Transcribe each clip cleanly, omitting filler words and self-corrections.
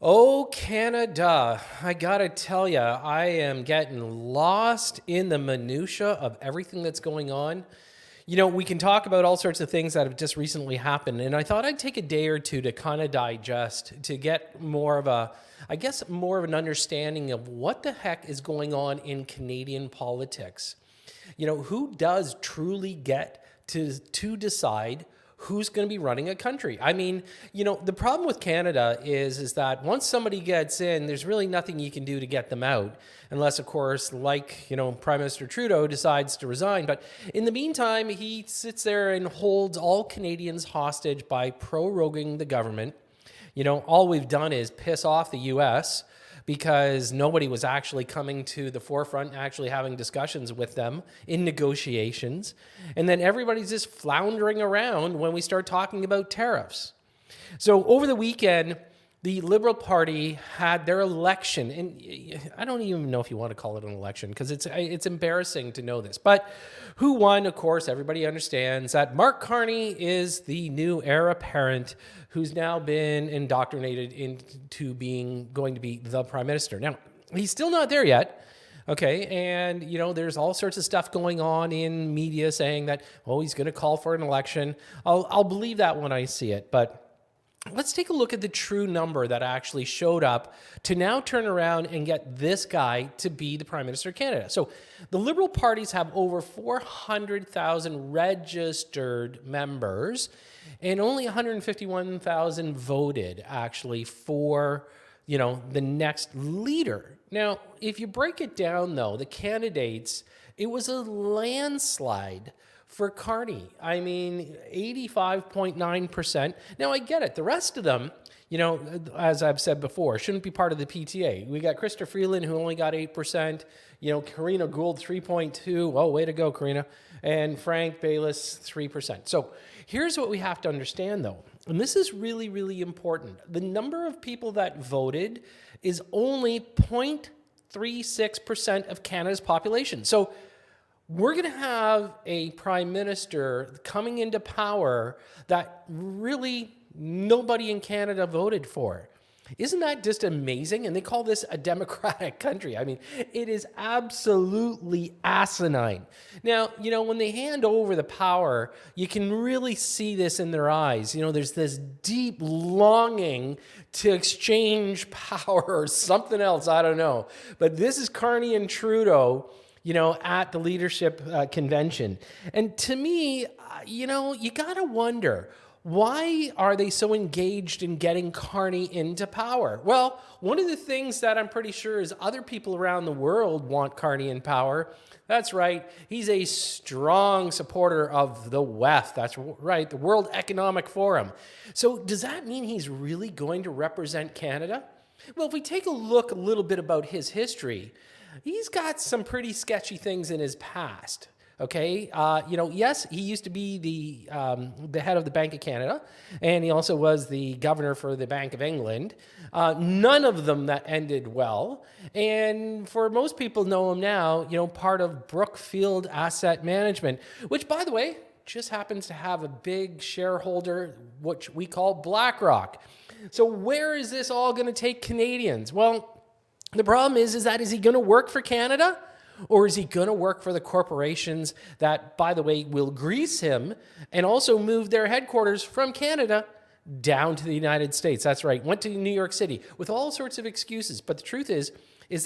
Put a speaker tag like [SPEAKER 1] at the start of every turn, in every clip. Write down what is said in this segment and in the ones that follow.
[SPEAKER 1] Oh, Canada. I gotta tell you, I am getting lost in the minutia of everything that's going on. We can talk about all sorts of things that have just recently happened, and I thought I'd take a day or two to kind of digest to get more of an understanding of what the heck is going on in Canadian politics. Who does truly get to decide who's going to be running a country? I mean, the problem with Canada is that once somebody gets in, there's really nothing you can do to get them out, unless, of course, Prime Minister Trudeau decides to resign. But in the meantime, he sits there and holds all Canadians hostage by proroguing the government. All we've done is piss off the U.S., because nobody was actually coming to the forefront, actually having discussions with them in negotiations. And then everybody's just floundering around when we start talking about tariffs. So over the weekend, the Liberal Party had their election, and I don't even know if you want to call it an election because it's embarrassing to know this. But who won? Of course, everybody understands that Mark Carney is the new heir apparent who's now been indoctrinated into going to be the Prime Minister. Now, he's still not there yet. Okay, and there's all sorts of stuff going on in media saying that, he's going to call for an election. I'll believe that when I see it, but let's take a look at the true number that actually showed up to now turn around and get this guy to be the Prime Minister of Canada. So the Liberal parties have over 400,000 registered members, and only 151,000 voted actually for, the next leader. Now, if you break it down, though, the candidates, it was a landslide for Carney. I mean, 85.9%. Now, I get it. The rest of them, as I've said before, shouldn't be part of the PTA. We got Krista Freeland, who only got 8%. Karina Gould, 3.2. Oh, way to go, Karina. And Frank Baylis, 3%. So here's what we have to understand, though. And this is really, really important. The number of people that voted is only 0.36% of Canada's population. So we're going to have a prime minister coming into power that really nobody in Canada voted for. Isn't that just amazing? And they call this a democratic country. I mean, it is absolutely asinine. Now, when they hand over the power, you can really see this in their eyes. There's this deep longing to exchange power or something else. I don't know. But this is Carney and Trudeau, at the leadership convention. And to me, you got to wonder, why are they so engaged in getting Carney into power? Well, one of the things that I'm pretty sure is other people around the world want Carney in power. That's right. He's a strong supporter of the WEF. That's right, the World Economic Forum. So does that mean he's really going to represent Canada? Well, if we take a look a little bit about his history, he's got some pretty sketchy things in his past. Okay, yes, he used to be the head of the Bank of Canada, and he also was the governor for the Bank of England. None of them that ended well, and for most people know him now, part of Brookfield Asset Management, which, by the way, just happens to have a big shareholder, which we call BlackRock. So where is this all going to take Canadians? Well, the problem is he going to work for Canada? Or is he going to work for the corporations that, by the way, will grease him and also move their headquarters from Canada down to the United States? That's right. Went to New York City with all sorts of excuses. But the truth is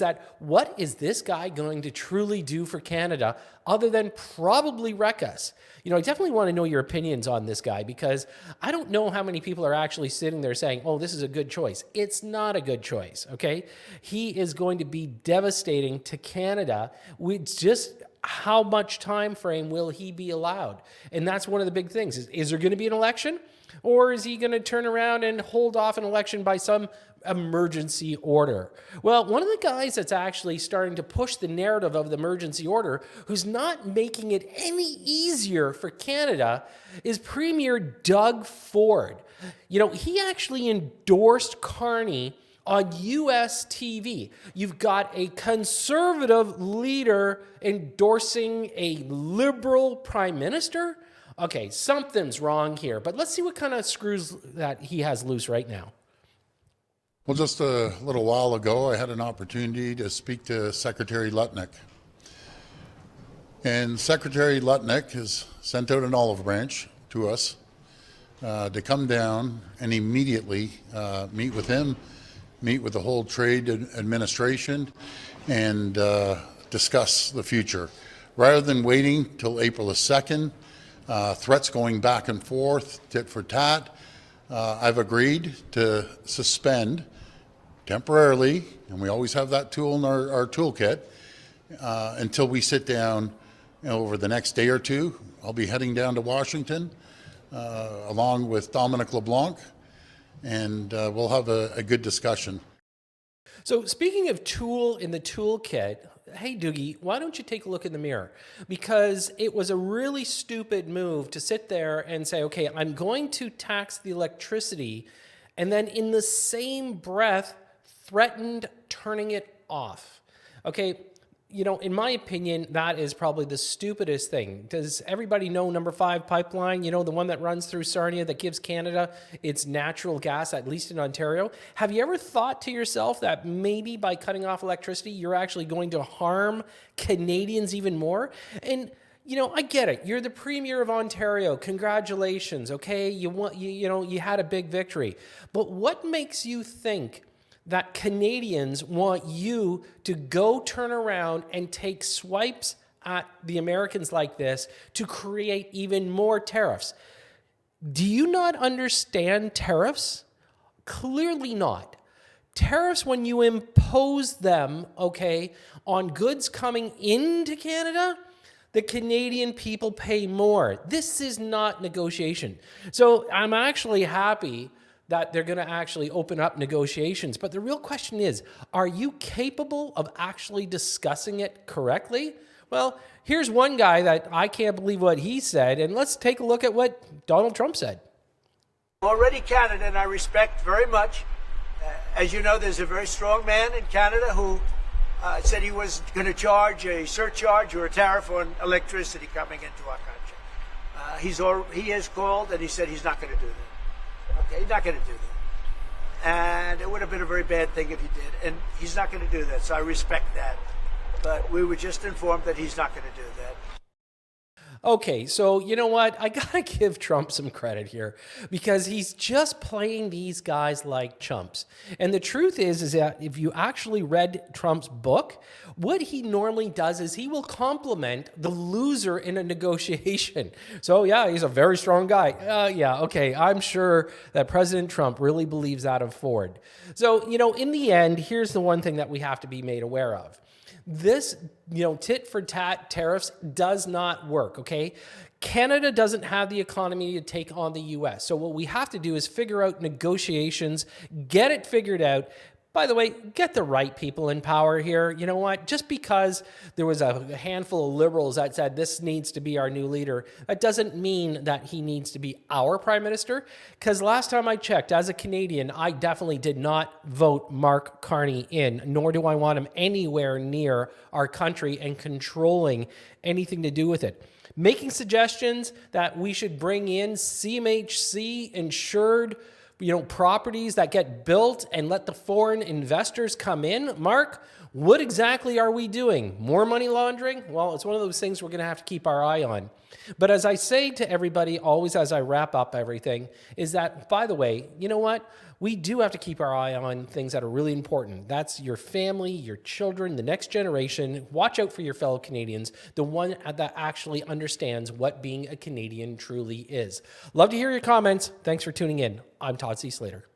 [SPEAKER 1] that what is this guy going to truly do for Canada other than probably wreck us? I definitely want to know your opinions on this guy, because I don't know how many people are actually sitting there saying, this is a good choice. It's not a good choice, okay? He is going to be devastating to Canada. Just how much time frame will he be allowed? And that's one of the big things. Is there going to be an election? Or is he going to turn around and hold off an election by some emergency order? Well, one of the guys that's actually starting to push the narrative of the emergency order, who's not making it any easier for Canada, is Premier Doug Ford. He actually endorsed Carney on U.S. TV. You've got a conservative leader endorsing a liberal prime minister. Okay, something's wrong here, but let's see what kind of screws that he has loose right now.
[SPEAKER 2] Well, just a little while ago, I had an opportunity to speak to Secretary Lutnick. And Secretary Lutnick has sent out an olive branch to us to come down and immediately meet with him, meet with the whole trade administration, and discuss the future. Rather than waiting till April the 2nd, threats going back and forth, tit for tat, I've agreed to suspend temporarily, and we always have that tool in our toolkit, until we sit down over the next day or two. I'll be heading down to Washington along with Dominic LeBlanc, and we'll have a good discussion.
[SPEAKER 1] So speaking of tool in the toolkit, hey, Doogie, why don't you take a look in the mirror? Because it was a really stupid move to sit there and say, okay, I'm going to tax the electricity, and then in the same breath, threatened turning it off. Okay, you know, in my opinion, that is probably the stupidest thing. Does everybody know number 5 pipeline? You know, the one that runs through Sarnia that gives Canada its natural gas, at least in Ontario? Have you ever thought to yourself that maybe by cutting off electricity, you're actually going to harm Canadians even more? And you know, I get it. You're the Premier of Ontario. Congratulations. Okay, you had a big victory. But what makes you think that Canadians want you to go turn around and take swipes at the Americans like this to create even more tariffs? Do you not understand tariffs? Clearly not. Tariffs, when you impose them, okay, on goods coming into Canada, the Canadian people pay more. This is not negotiation. So I'm actually happy that they're going to actually open up negotiations. But the real question is, are you capable of actually discussing it correctly? Well, here's one guy that I can't believe what he said, and let's take a look at what Donald Trump said.
[SPEAKER 3] Already Canada, and I respect very much. As you know, there's a very strong man in Canada who said he was going to charge a surcharge or a tariff on electricity coming into our country. He has called and he said he's not going to do that. Okay, he's not going to do that. And it would have been a very bad thing if he did. And he's not going to do that, so I respect that. But we were just informed that he's not going to do that.
[SPEAKER 1] Okay, so you know what? I gotta give Trump some credit here because he's just playing these guys like chumps. And the truth is that if you actually read Trump's book, what he normally does is he will compliment the loser in a negotiation. So yeah, he's a very strong guy. Yeah, okay, I'm sure that President Trump really believes that of Ford. So, you know, in the end, here's the one thing that we have to be made aware of. This, you know, tit for tat tariffs does not work, okay? Canada doesn't have the economy to take on the US. So what we have to do is figure out negotiations, get it figured out. By the way, get the right people in power here. You know what? Just because there was a handful of liberals that said this needs to be our new leader, that doesn't mean that he needs to be our prime minister. Because last time I checked, as a Canadian, I definitely did not vote Mark Carney in, nor do I want him anywhere near our country and controlling anything to do with it. Making suggestions that we should bring in CMHC insured properties that get built and let the foreign investors come in. Mark, what exactly are we doing? More money laundering? Well, it's one of those things we're going to have to keep our eye on. But as I say to everybody, always as I wrap up everything, is that, by the way, you know what? We do have to keep our eye on things that are really important. That's your family, your children, the next generation. Watch out for your fellow Canadians, the one that actually understands what being a Canadian truly is. Love to hear your comments. Thanks for tuning in. I'm Todd C. Slater.